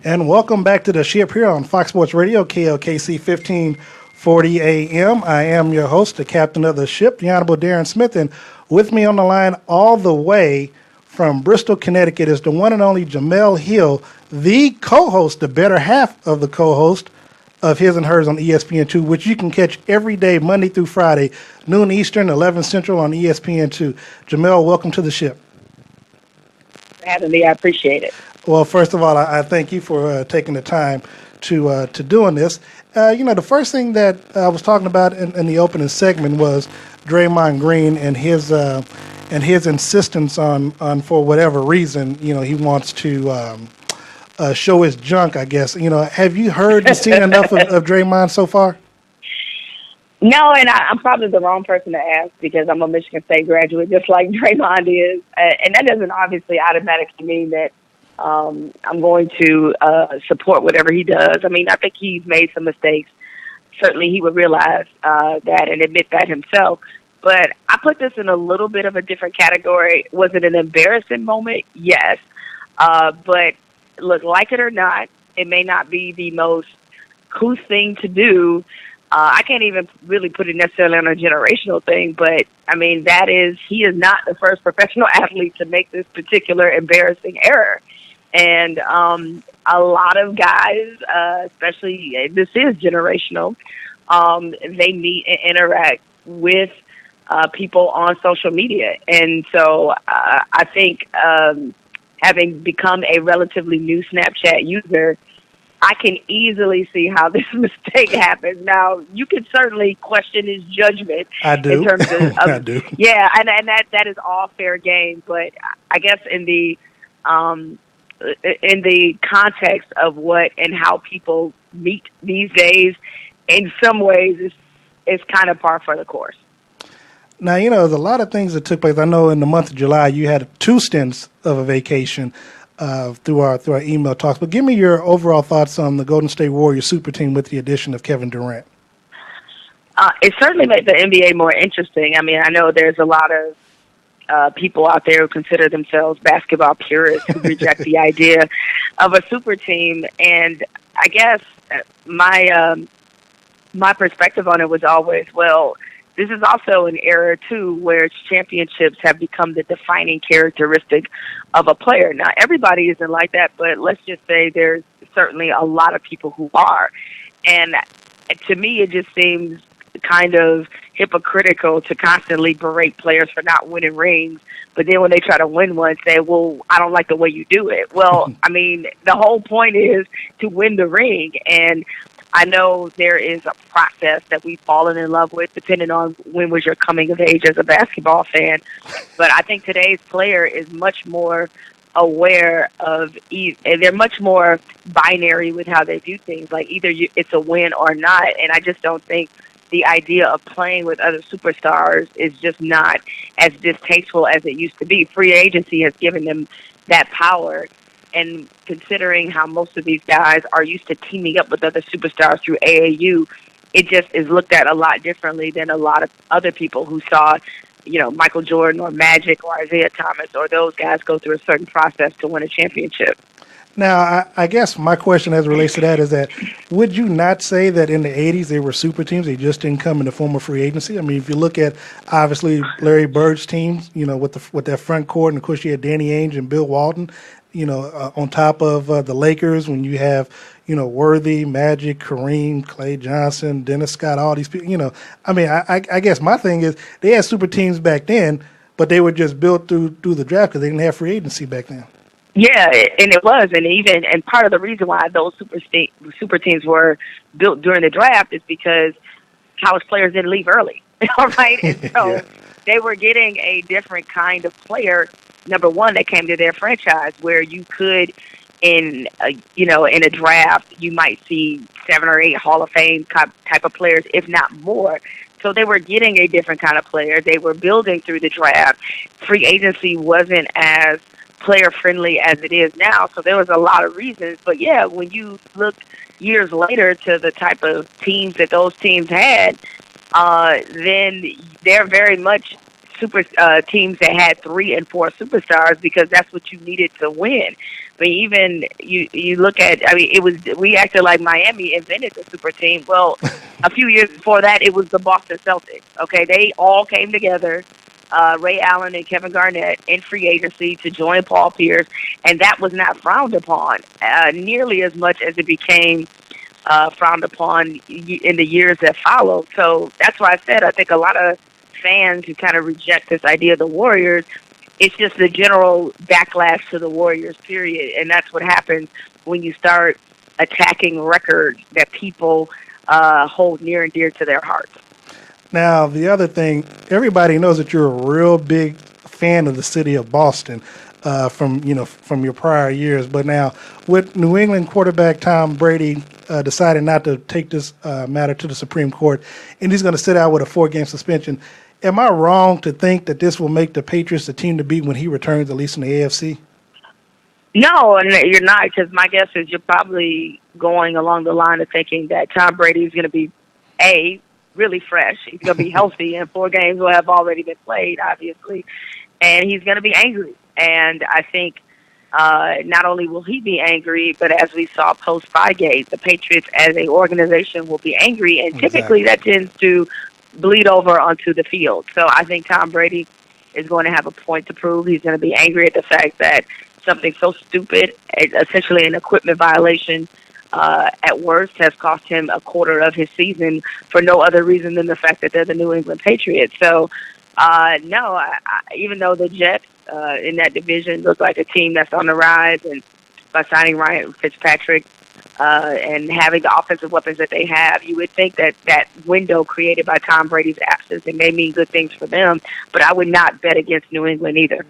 And welcome back to the ship here on Fox Sports Radio, KLKC 1540 AM. I am your host, the captain of the ship, the Honorable Darren Smith, and with me on the line all the way from Bristol, Connecticut is the one and only Jemele Hill, the co-host, the better half of the co-host of His and Hers on ESPN2, which you can catch every day, Monday through Friday, noon Eastern, 11 Central on ESPN2. Jemele, welcome to the ship. For having me, I appreciate it. Well, first of all, I thank you for taking the time to doing this. The first thing that I was talking about in the opening segment was Draymond Green and his insistence on for whatever reason, he wants to show his junk, I guess. Have you heard and seen enough of Draymond so far? No, and I'm probably the wrong person to ask because I'm a Michigan State graduate, just like Draymond is. And that doesn't obviously automatically mean that I'm going to support whatever he does. I mean, I think he's made some mistakes. Certainly he would realize that and admit that himself. But I put this in a little bit of a different category. Was it an embarrassing moment? Yes. But look, like it or not, it may not be the most cool thing to do. I can't even really put it necessarily on a generational thing, but I mean, he is not the first professional athlete to make this particular embarrassing error. And a lot of guys, especially this is generational, they meet and interact with people on social media. And so I think having become a relatively new Snapchat user, I can easily see how this mistake happens. Now, you can certainly question his judgment. I do. In terms of I do. Yeah, and that is all fair game. But I guess in the context of what and how people meet these days, in some ways, it's kind of par for the course. Now, there's a lot of things that took place. I know in the month of July you had 2 stints of a vacation through our email talks. But give me your overall thoughts on the Golden State Warriors super team with the addition of Kevin Durant. It certainly made the NBA more interesting. I mean, I know there's a lot of people out there who consider themselves basketball purists who reject the idea of a super team. And I guess my perspective on it was always, well, this is also an era, too, where championships have become the defining characteristic of a player. Now, everybody isn't like that, but let's just say there's certainly a lot of people who are. And to me, it just seems kind of hypocritical to constantly berate players for not winning rings, but then when they try to win one, say, well, I don't like the way you do it. Well, I mean, the whole point is to win the ring, and I know there is a process that we've fallen in love with, depending on when was your coming of age as a basketball fan. But I think today's player is much more aware of, they're much more binary with how they do things. Like either it's a win or not. And I just don't think the idea of playing with other superstars is just not as distasteful as it used to be. Free agency has given them that power. And considering how most of these guys are used to teaming up with other superstars through AAU, it just is looked at a lot differently than a lot of other people who saw, Michael Jordan or Magic or Isaiah Thomas or those guys go through a certain process to win a championship. Now, I guess my question as it relates to that is that would you not say that in the 80s they were super teams, they just didn't come in the form of free agency? I mean, if you look at, obviously, Larry Bird's teams, with that front court, and of course you had Danny Ainge and Bill Walton, on top of the Lakers, when you have, Worthy, Magic, Kareem, Klay Johnson, Dennis Scott, all these people, I mean, I guess my thing is they had super teams back then, but they were just built through the draft because they didn't have free agency back then. Yeah, and it was, and part of the reason why those super teams were built during the draft is because college players didn't leave early, all right? And so they were getting a different kind of player. Number one, that came to their franchise where you could, in a draft, you might see 7 or 8 Hall of Fame type of players, if not more. So they were getting a different kind of player. They were building through the draft. Free agency wasn't as player-friendly as it is now, so there was a lot of reasons. But, yeah, when you look years later to the type of teams that those teams had, then they're very much super teams that had 3 and 4 superstars because that's what you needed to win. But even you look at, I mean, we acted like Miami invented the super team. Well, a few years before that, it was the Boston Celtics. Okay, they all came together, Ray Allen and Kevin Garnett, in free agency to join Paul Pierce, and that was not frowned upon nearly as much as it became frowned upon in the years that followed. So that's why I said I think a lot of fans who kind of reject this idea of the Warriors, it's just the general backlash to the Warriors, period. And that's what happens when you start attacking records that people hold near and dear to their hearts. Now, the other thing, everybody knows that you're a real big fan of the city of Boston from your prior years. But now, with New England quarterback Tom Brady decided not to take this matter to the Supreme Court, and he's going to sit out with a 4-game suspension, am I wrong to think that this will make the Patriots the team to beat when he returns, at least in the AFC? No, and you're not, because my guess is you're probably going along the line of thinking that Tom Brady is going to be, really fresh. He's going to be healthy, and 4 games will have already been played, obviously, and he's going to be angry. And I think not only will he be angry, but as we saw post-Spygate, the Patriots as an organization will be angry, and typically that tends to bleed over onto the field. So I think Tom Brady is going to have a point to prove. He's going to be angry at the fact that something so stupid, essentially an equipment violation, at worst, has cost him a quarter of his season for no other reason than the fact that they're the New England Patriots. So, no, even though the Jets in that division look like a team that's on the rise, and by signing Ryan Fitzpatrick and having the offensive weapons that they have, you would think that that window created by Tom Brady's absence, it may mean good things for them, but I would not bet against New England either.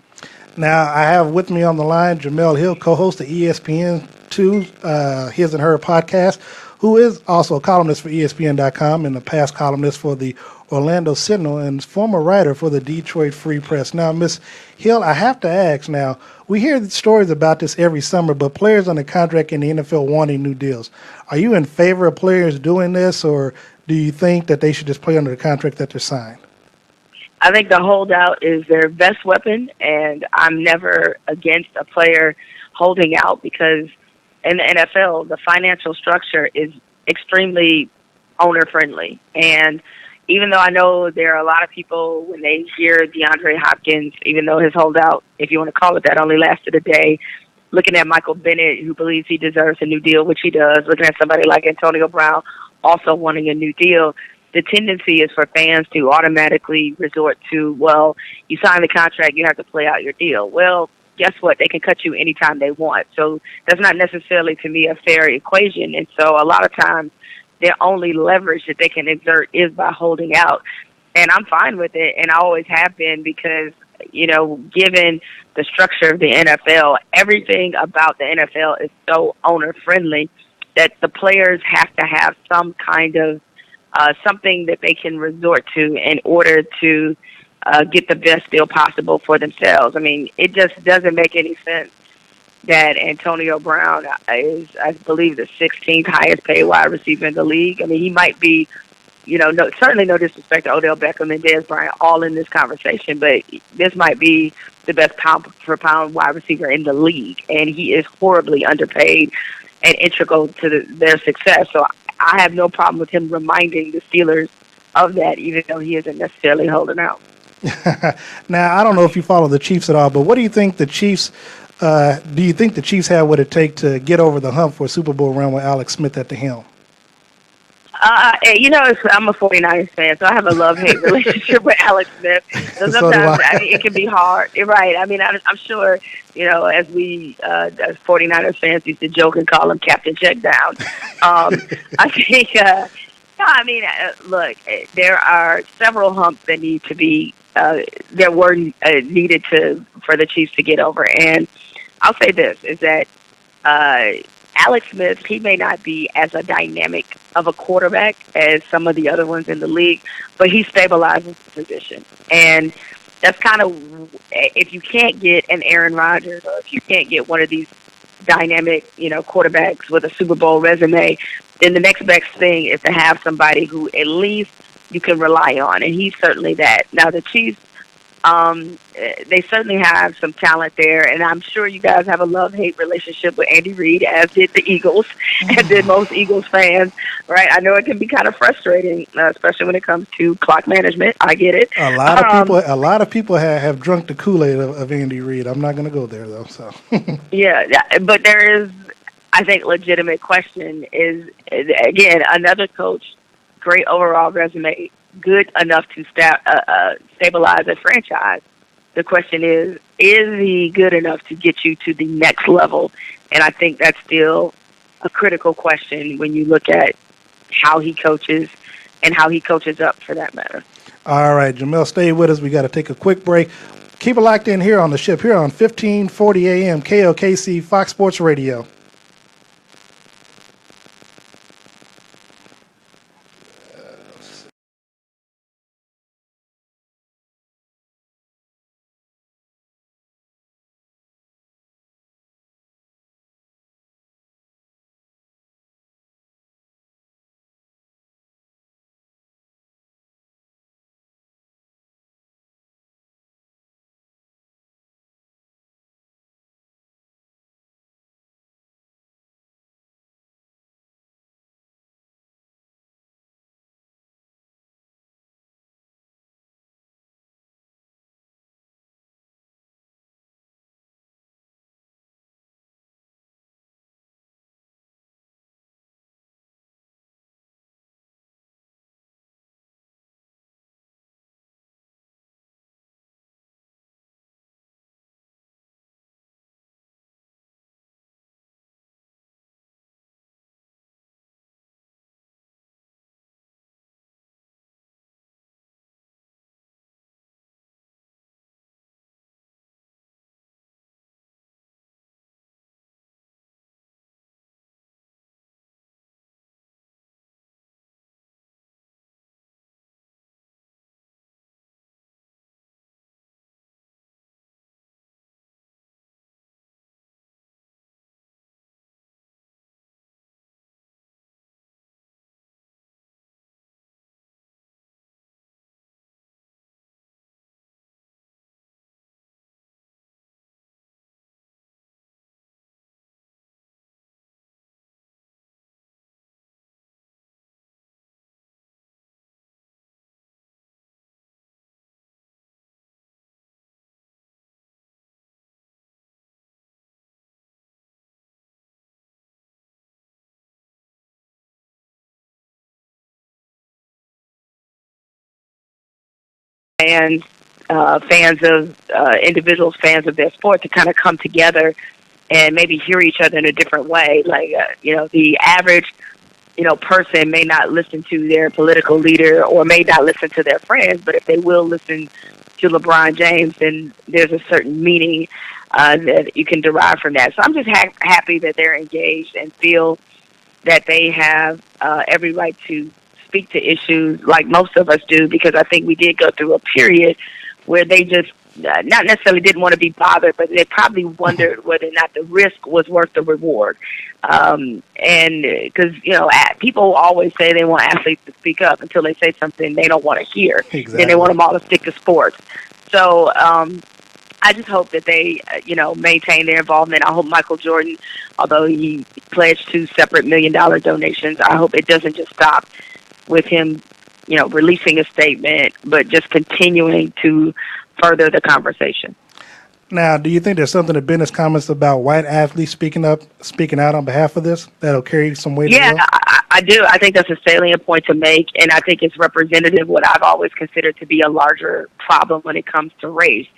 Now, I have with me on the line Jemele Hill, co-host of ESPN2, His and Her podcast, who is also a columnist for ESPN.com and a past columnist for the Orlando Sentinel and former writer for the Detroit Free Press. Now, Ms. Hill, I have to ask now, we hear stories about this every summer, but players on the contract in the NFL wanting new deals. Are you in favor of players doing this, or do you think that they should just play under the contract that they're signed? I think the holdout is their best weapon, and I'm never against a player holding out because in the NFL, the financial structure is extremely owner-friendly. And even though I know there are a lot of people, when they hear DeAndre Hopkins, even though his holdout, if you want to call it that, only lasted a day, looking at Michael Bennett, who believes he deserves a new deal, which he does, looking at somebody like Antonio Brown also wanting a new deal, the tendency is for fans to automatically resort to, well, you sign the contract, you have to play out your deal. Well, guess what? They can cut you anytime they want. So that's not necessarily, to me, a fair equation. And so a lot of times their only leverage that they can exert is by holding out. And I'm fine with it, and I always have been because, given the structure of the NFL, everything about the NFL is so owner-friendly that the players have to have some kind of something that they can resort to in order to get the best deal possible for themselves. I mean, it just doesn't make any sense that Antonio Brown is, I believe, the 16th highest paid wide receiver in the league. I mean, he might be, certainly no disrespect to Odell Beckham and Dez Bryant all in this conversation, but this might be the best pound-for-pound wide receiver in the league, and he is horribly underpaid and integral to their success. So I have no problem with him reminding the Steelers of that, even though he isn't necessarily holding out. Now, I don't know if you follow the Chiefs at all, but what do you think the Chiefs do you think the Chiefs have what it takes to get over the hump for a Super Bowl run with Alex Smith at the helm? I'm a 49ers fan, so I have a love-hate relationship with Alex Smith. So sometimes it can be hard. You're right. I mean, I'm sure, as we, as 49ers fans used to joke and call him Captain Checkdown. I think, look, there are several humps that need to be, that were needed for the Chiefs to get over. And I'll say this, is that Alex Smith, he may not be as a dynamic of a quarterback as some of the other ones in the league, but he stabilizes the position. And that's kind of, if you can't get an Aaron Rodgers, or if you can't get one of these dynamic, quarterbacks with a Super Bowl resume, then the next best thing is to have somebody who at least you can rely on, and he's certainly that. Now, the Chiefs They certainly have some talent there, and I'm sure you guys have a love-hate relationship with Andy Reid, as did the Eagles, and did most Eagles fans, right? I know it can be kind of frustrating, especially when it comes to clock management. I get it. A lot of people have drunk the Kool-Aid of Andy Reid. I'm not going to go there though. So Yeah, but there is, I think, legitimate question is, again, another coach, great overall resume, good enough to stabilize a franchise. The question is he good enough to get you to the next level? And I think that's still a critical question when you look at how he coaches and how he coaches up, for that matter. all right, Jemele, stay with us. We got to take a quick break. Keep it locked in here on the ship, here on 1540 AM KOKC Fox Sports Radio. And fans of individuals, fans of their sport, to kind of come together and maybe hear each other in a different way. Like, the average, person may not listen to their political leader or may not listen to their friends, but if they will listen to LeBron James, then there's a certain meaning that you can derive from that. So I'm just happy that they're engaged and feel that they have every right to speak to issues like most of us do, because I think we did go through a period where they just not necessarily didn't want to be bothered, but they probably wondered whether or not the risk was worth the reward. And because, people always say they want athletes to speak up until they say something they don't want to hear. Exactly. Then they want them all to stick to sports. So I just hope that they, maintain their involvement. I hope Michael Jordan, although he pledged 2 separate $1 million donations, I hope it doesn't just stop with him, releasing a statement, but just continuing to further the conversation. Now, do you think there's something in Bennett's comments about white athletes speaking out on behalf of this that'll carry some weight? Yeah, I do. I think that's a salient point to make, and I think it's representative of what I've always considered to be a larger problem when it comes to race.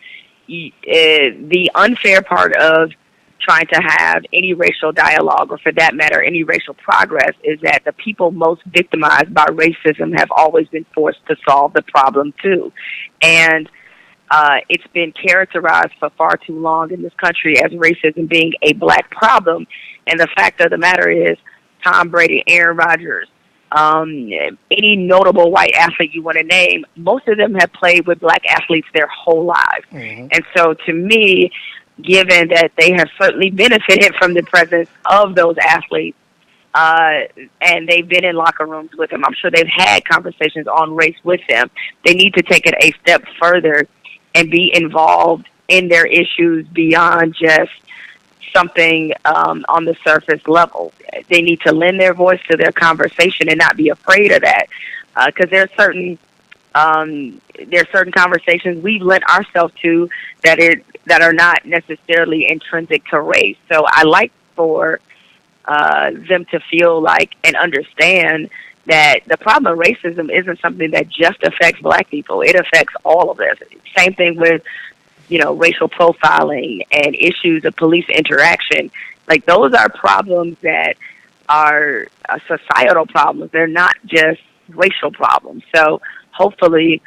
The unfair part of trying to have any racial dialogue, or for that matter, any racial progress, is that the people most victimized by racism have always been forced to solve the problem too. And it's been characterized for far too long in this country as racism being a black problem. And the fact of the matter is, Tom Brady, Aaron Rodgers, any notable white athlete you want to name, most of them have played with black athletes their whole lives. Mm-hmm. And so to me, given that they have certainly benefited from the presence of those athletes, and they've been in locker rooms with them, I'm sure they've had conversations on race with them, they need to take it a step further and be involved in their issues beyond just something on the surface level. They need to lend their voice to their conversation and not be afraid of that, because there's certain conversations we've lent ourselves to that are not necessarily intrinsic to race. So I like for them to feel like and understand that the problem of racism isn't something that just affects Black people. It affects all of us. Same thing with, racial profiling and issues of police interaction. Like, those are problems that are societal problems. They're not just racial problems. So hopefully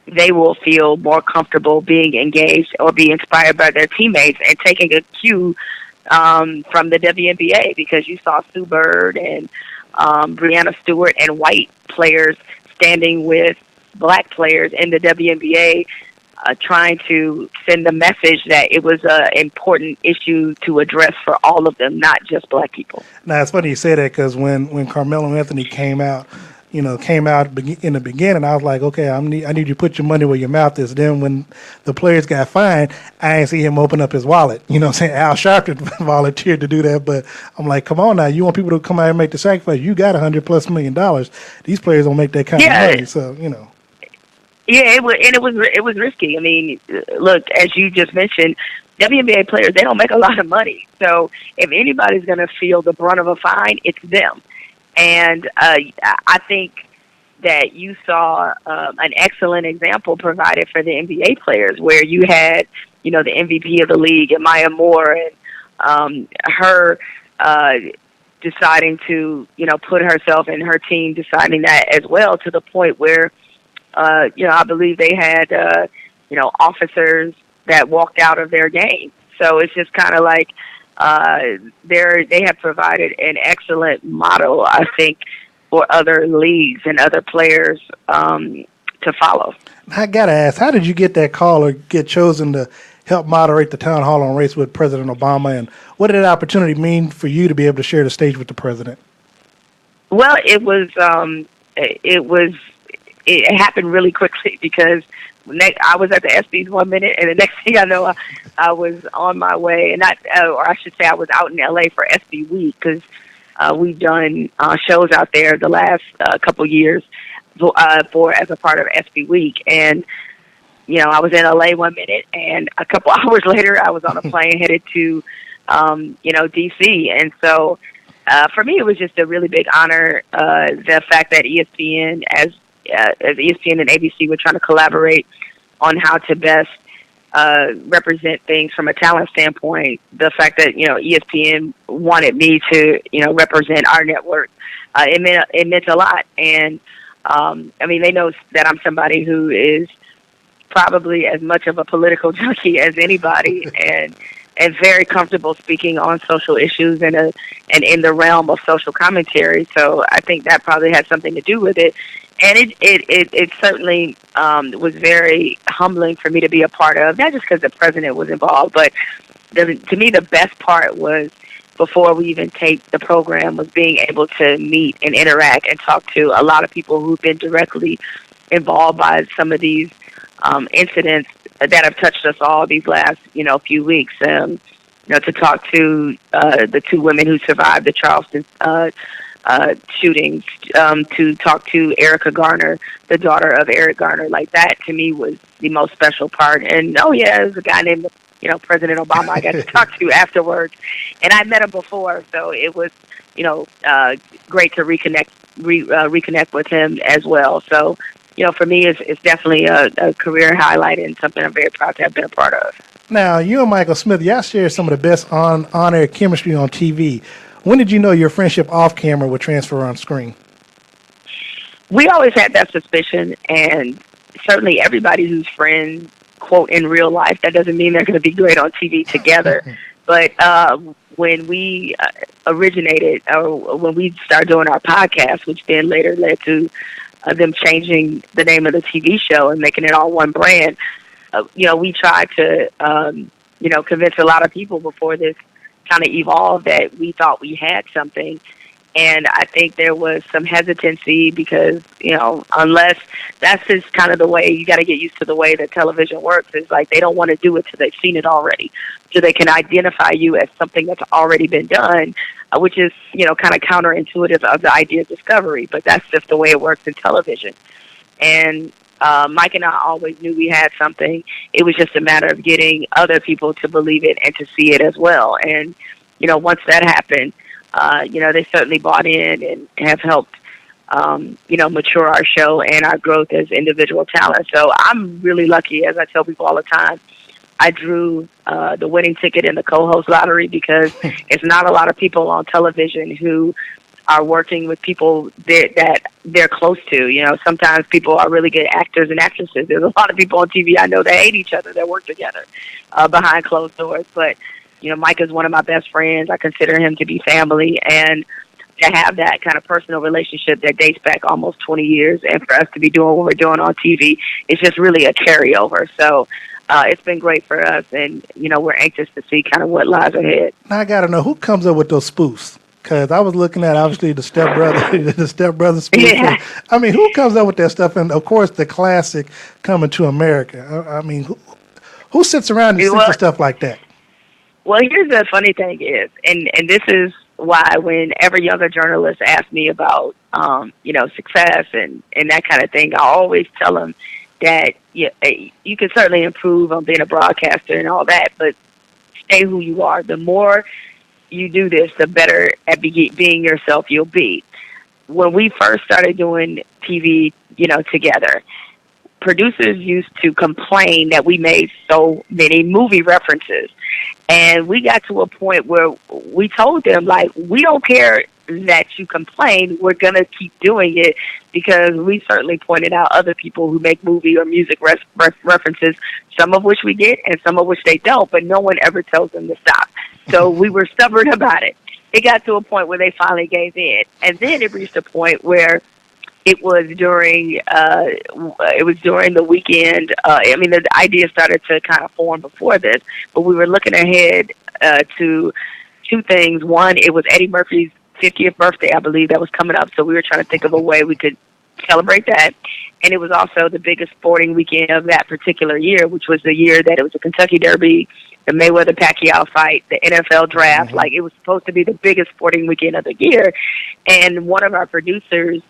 they will feel more comfortable being engaged or be inspired by their teammates and taking a cue from the WNBA, because you saw Sue Bird and Breanna Stewart and white players standing with Black players in the WNBA, trying to send the message that it was an important issue to address for all of them, not just Black people. Now, it's funny you say that, because when Carmelo Anthony came out in the beginning, I was like, okay, I need you to put your money where your mouth is. Then when the players got fined, I didn't see him open up his wallet. You know what I'm saying? Al Sharpton volunteered to do that, but I'm like, come on now, you want people to come out and make the sacrifice. You got $100+ million. These players don't make that kind of money, so, Yeah, it was risky. I mean, look, as you just mentioned, WNBA players, they don't make a lot of money. So if anybody's going to feel the brunt of a fine, it's them. And I think that you saw an excellent example provided for the NBA players, where you had, the MVP of the league, and Maya Moore, and her deciding to, put herself and her team deciding that as well, to the point where, I believe they had, officers that walked out of their game. So it's just kind of like they have provided an excellent model, I think, for other leagues and other players to follow. I got to ask, how did you get that call or get chosen to help moderate the town hall on race with President Obama, and what did that opportunity mean for you to be able to share the stage with the president? Well, it happened really quickly, because I was at the ESPYs 1 minute, and the next thing I know, I was on my way, and or I should say, I was out in LA for ESPY week, because we've done shows out there the last couple years as a part of ESPY week, and I was in LA 1 minute, and a couple hours later, I was on a plane headed to DC, and so for me, it was just a really big honor. The fact that ESPN, as ESPN and ABC were trying to collaborate on how to best represent things from a talent standpoint. The fact that, ESPN wanted me to, represent our network, it meant a lot. And, they know that I'm somebody who is probably as much of a political junkie as anybody, and very comfortable speaking on social issues and in the realm of social commentary. So I think that probably had something to do with it. And it certainly was very humbling for me to be a part of, not just because the president was involved, but to me the best part was, before we even taped the program, was being able to meet and interact and talk to a lot of people who've been directly involved by some of these incidents that have touched us all these last few weeks. To talk to the two women who survived the Charleston shootings, to talk to Erica Garner, the daughter of Eric Garner. Like, that to me was the most special part. And there's a guy named President Obama I got to talk to afterwards, and I met him before, so it was great to reconnect with him as well. So for me, it's definitely a career highlight and something I'm very proud to have been a part of. Now, you and Michael Smith, y'all share some of the best on-air chemistry on TV. When did you know your friendship off camera would transfer on screen? We always had that suspicion, and certainly everybody who's friends, quote, in real life, that doesn't mean they're going to be great on TV together. But when we originated, or when we started doing our podcast, which then later led to them changing the name of the TV show and making it all one brand, we tried to, convince a lot of people before this kind of evolved that we thought we had something. And I think there was some hesitancy because, unless that's just kind of the way, you got to get used to the way that television works. It's like they don't want to do it till they've seen it already. So they can identify you as something that's already been done, which is, kind of counterintuitive of the idea of discovery. But that's just the way it works in television. And Mike and I always knew we had something. It was just a matter of getting other people to believe it and to see it as well. And, once that happened, they certainly bought in and have helped, mature our show and our growth as individual talent. So I'm really lucky, as I tell people all the time. I drew the winning ticket in the co-host lottery because it's not a lot of people on television who are working with people that they're close to. Sometimes people are really good actors and actresses. There's a lot of people on TV I know that hate each other, that work together behind closed doors. But, Mike is one of my best friends. I consider him to be family. And to have that kind of personal relationship that dates back almost 20 years and for us to be doing what we're doing on TV, it's just really a carryover. So it's been great for us. And, we're anxious to see kind of what lies ahead. Now I got to know, who comes up with those spoofs? Because I was looking at, obviously, the stepbrother spoof. Yeah. I mean, who comes up with that stuff? And, of course, the classic Coming to America. I mean, who sits around and thinks of stuff like that? Well, here's the funny thing is, and this is why whenever younger journalists ask me about, success and that kind of thing, I always tell them that you can certainly improve on being a broadcaster and all that, but stay who you are. The more you do this, the better at being yourself you'll be. When we first started doing TV, together, producers used to complain that we made so many movie references. And we got to a point where we told them, like, we don't care that you complain. We're going to keep doing it because we certainly pointed out other people who make movie or music references, some of which we get and some of which they don't, but no one ever tells them to stop. So we were stubborn about it. It got to a point where they finally gave in. And then it reached a point where it was during the weekend. The idea started to kind of form before this, but we were looking ahead to two things. One, it was Eddie Murphy's 50th birthday, I believe, that was coming up. So we were trying to think of a way we could celebrate that. And it was also the biggest sporting weekend of that particular year, which was the year that it was the Kentucky Derby, the Mayweather-Pacquiao fight, the NFL draft. Mm-hmm. Like, it was supposed to be the biggest sporting weekend of the year. And one of our producers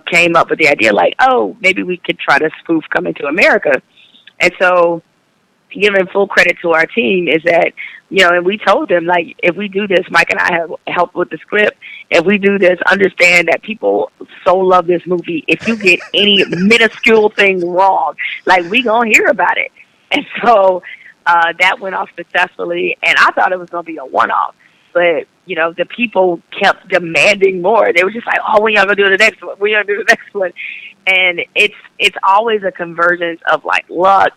came up with the idea, like, oh, maybe we could try to spoof Coming to America. And so, giving full credit to our team is that, and we told them, like, if we do this, Mike and I have helped with the script. If we do this, understand that people so love this movie. If you get any minuscule thing wrong, like, we gonna hear about it. And so that went off successfully, and I thought it was gonna be a one-off. But, the people kept demanding more. They were just like, oh, when y'all gonna do the next one? When y'all gonna do the next one? And it's always a convergence of, like, luck,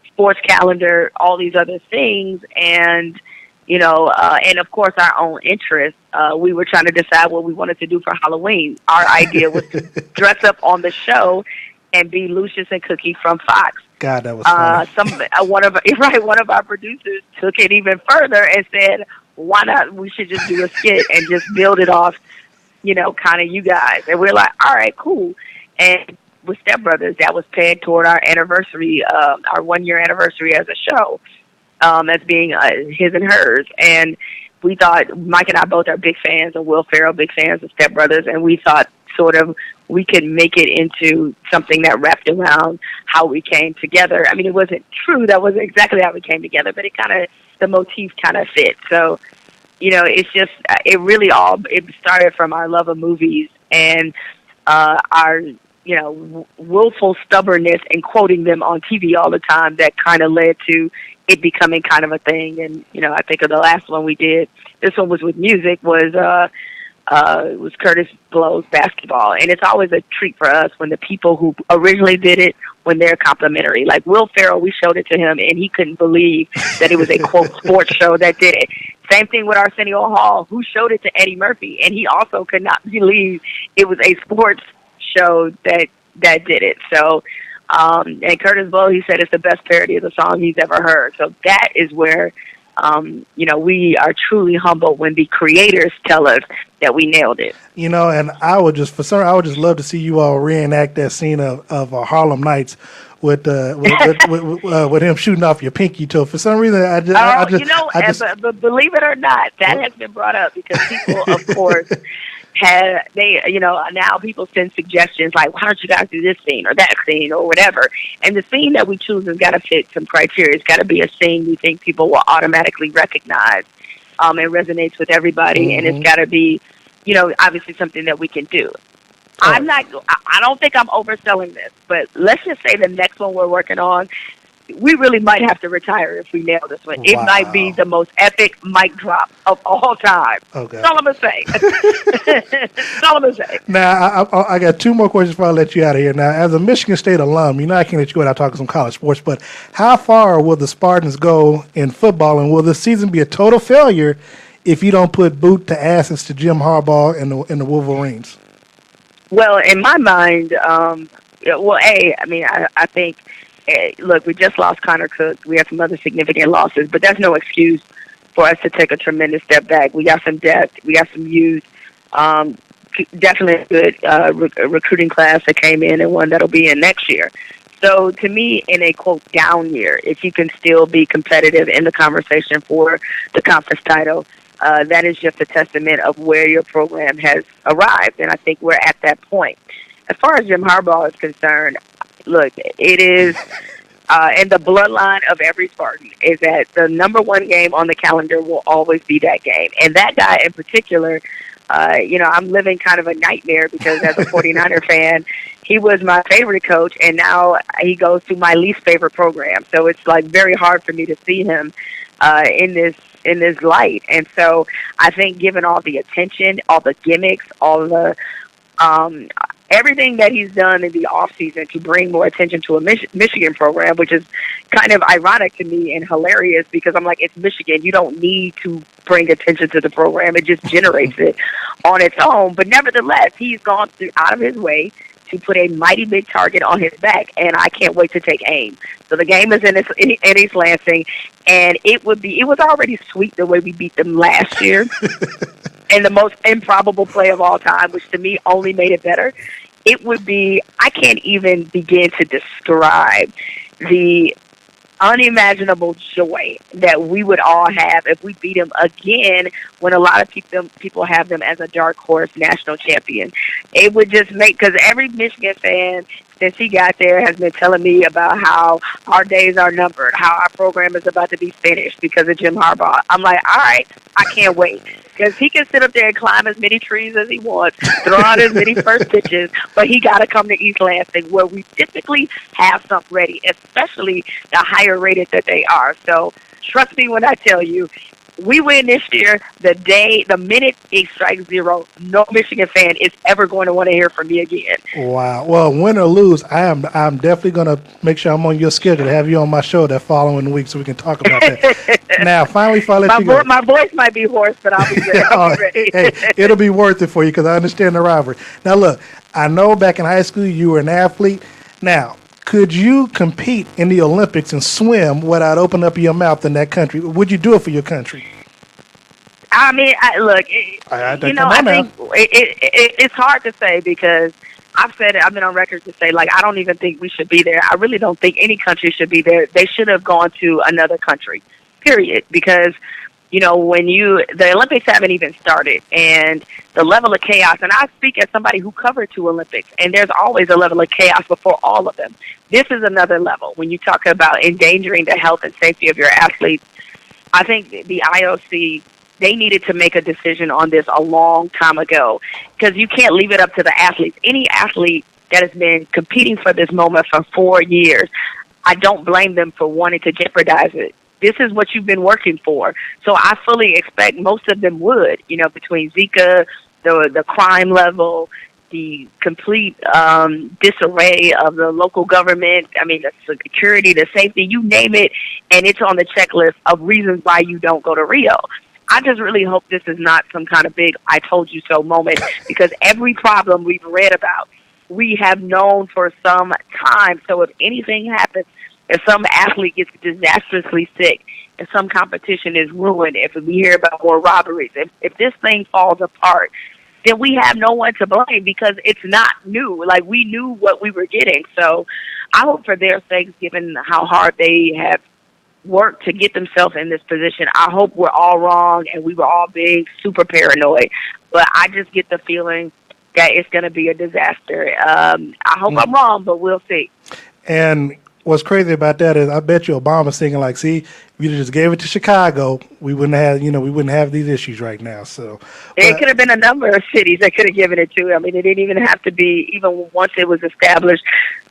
sports calendar, all these other things, and, and of course our own interests. We were trying to decide what we wanted to do for Halloween. Our idea was to dress up on the show and be Lucius and Cookie from Fox. God, that was funny. One of our producers took it even further and said, why not? We should just do a skit and just build it off, kind of you guys. And we're like, all right, cool. And with Step Brothers, that was pegged toward our anniversary, our 1-year anniversary as a show, as being his and hers. And we thought, Mike and I both are big fans of Will Ferrell, big fans of Step Brothers, and we thought sort of we could make it into something that wrapped around how we came together. I mean, it wasn't true. That wasn't exactly how we came together, but the motif kind of fit. So, it's just, it started from our love of movies and our, willful stubbornness and quoting them on TV all the time that kind of led to it becoming kind of a thing. And, I think of the last one we did, this one was with music, was Curtis Blow's Basketball. And it's always a treat for us when the people who originally did it, when they're complimentary. Like Will Ferrell, we showed it to him, and he couldn't believe that it was a, quote, sports show that did it. Same thing with Arsenio Hall, who showed it to Eddie Murphy, and he also could not believe it was a sports show that did it. So, and Curtis Blow, he said it's the best parody of the song he's ever heard. So that is where we are truly humbled when the creators tell us that we nailed it. And I would just love to see you all reenact that scene of Harlem Nights with him shooting off your pinky toe. For some reason, but believe it or not, that has been brought up because people, of course, now people send suggestions like, why don't you guys do this scene or that scene or whatever? And the scene that we choose has got to fit some criteria. It's got to be a scene we think people will automatically recognize, and resonates with everybody. And it's got to be, obviously something that we can do. I don't think I'm overselling this, but let's just say the next one we're working on, we really might have to retire if we nail this one. Wow. It might be the most epic mic drop of all time. Okay. That's all I'm going to say. That's all I'm going to say. Now, I got two more questions before I let you out of here. Now, as a Michigan State alum, I can't let you go without talking some college sports, but how far will the Spartans go in football, and will this season be a total failure if you don't put boot to asses to Jim Harbaugh and the Wolverines? Well, in my mind, I think, look, we just lost Connor Cook. We have some other significant losses, but that's no excuse for us to take a tremendous step back. We got some depth. We got some youth. Definitely a good recruiting class that came in and one that'll be in next year. So to me, in a, quote, down year, if you can still be competitive in the conversation for the conference title, that is just a testament of where your program has arrived, and I think we're at that point. As far as Jim Harbaugh is concerned, look, it is in the bloodline of every Spartan is that the number one game on the calendar will always be that game. And that guy in particular, I'm living kind of a nightmare because as a 49er fan, he was my favorite coach, and now he goes to my least favorite program. So it's like very hard for me to see him in this light. And so I think given all the attention, all the gimmicks, all the everything that he's done in the offseason to bring more attention to a Michigan program, which is kind of ironic to me and hilarious because I'm like, it's Michigan. You don't need to bring attention to the program. It just generates it on its own. But nevertheless, he's gone out of his way to put a mighty big target on his back, and I can't wait to take aim. So the game is in East Lansing, and it was already sweet the way we beat them last year. And the most improbable play of all time, which to me only made it better, it would be, I can't even begin to describe the unimaginable joy that we would all have if we beat them again when a lot of people have them as a dark horse national champion. It would just make, because every Michigan fan since he got there has been telling me about how our days are numbered, how our program is about to be finished because of Jim Harbaugh. I'm like, all right, I can't wait. Because he can sit up there and climb as many trees as he wants, throw out as many first pitches, but he got to come to East Lansing where we typically have stuff ready, especially the higher rated that they are. So trust me when I tell you, we win this year, the minute it strikes zero, no Michigan fan is ever going to want to hear from me again. Wow. Well, win or lose, I'm definitely going to make sure I'm on your schedule to have you on my show that following week so we can talk about that. Now, finally, before I let you go. My voice might be hoarse, but I'll be ready. Hey, it'll be worth it for you because I understand the rivalry. Now, look, I know back in high school you were an athlete. Now, could you compete in the Olympics and swim without opening up your mouth in that country? Would you do it for your country? I mean, I think it's hard to say because I've said it. I've been on record to say, like, I don't even think we should be there. I really don't think any country should be there. They should have gone to another country, period, because when the Olympics haven't even started and the level of chaos, and I speak as somebody who covered 2 Olympics, and there's always a level of chaos before all of them. This is another level. When you talk about endangering the health and safety of your athletes, I think the IOC, they needed to make a decision on this a long time ago because you can't leave it up to the athletes. Any athlete that has been competing for this moment for 4 years, I don't blame them for wanting to jeopardize it. This is what you've been working for. So I fully expect most of them would, between Zika, the crime level, the complete disarray of the local government, the security, the safety, you name it, and it's on the checklist of reasons why you don't go to Rio. I just really hope this is not some kind of big I told you so moment because every problem we've read about, we have known for some time. So if anything happens, if some athlete gets disastrously sick, if some competition is ruined, if we hear about more robberies, if this thing falls apart, then we have no one to blame because it's not new. Like, we knew what we were getting. So I hope for their sakes, given how hard they have worked to get themselves in this position, I hope we're all wrong and we were all being super paranoid. But I just get the feeling that it's going to be a disaster. I hope I'm wrong, but we'll see. And what's crazy about that is I bet you Obama's thinking like, see, if you just gave it to Chicago, we wouldn't have these issues right now. So it could have been a number of cities that could have given it to. I mean, it didn't even have to be, even once it was established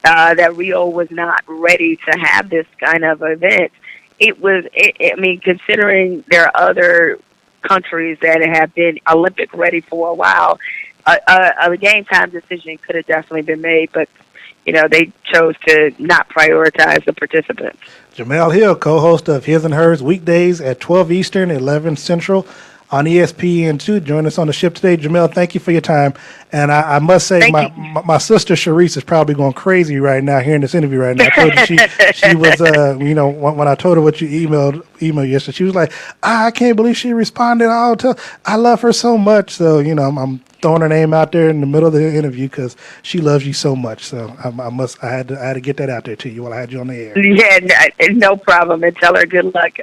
that Rio was not ready to have this kind of event. I mean, considering there are other countries that have been Olympic ready for a while, a game time decision could have definitely been made, but they chose to not prioritize the participants. Jemele Hill, co-host of His and Hers, weekdays at 12 Eastern, 11 Central on ESPN2. Join us on the ship today. Jemele, thank you for your time. And I must say, my sister Sharice is probably going crazy right now hearing this interview right now. I told you she was, when I told her what you emailed yesterday, she was like, I can't believe she responded. I love her so much. So, I'm throwing her name out there in the middle of the interview because she loves you so much. So I had to get that out there to you while I had you on the air. Yeah, no problem. And tell her good luck.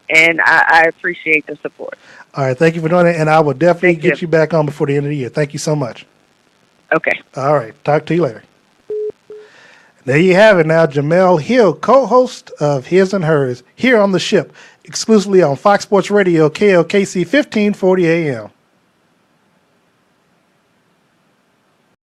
And I appreciate the support. All right, thank you for doing it, and I will definitely get you back on before the end of the year. Thank you so much. Okay. All right, talk to you later. There you have it now, Jemele Hill, co-host of His and Hers, here on the ship, exclusively on Fox Sports Radio, KLKC 1540 AM.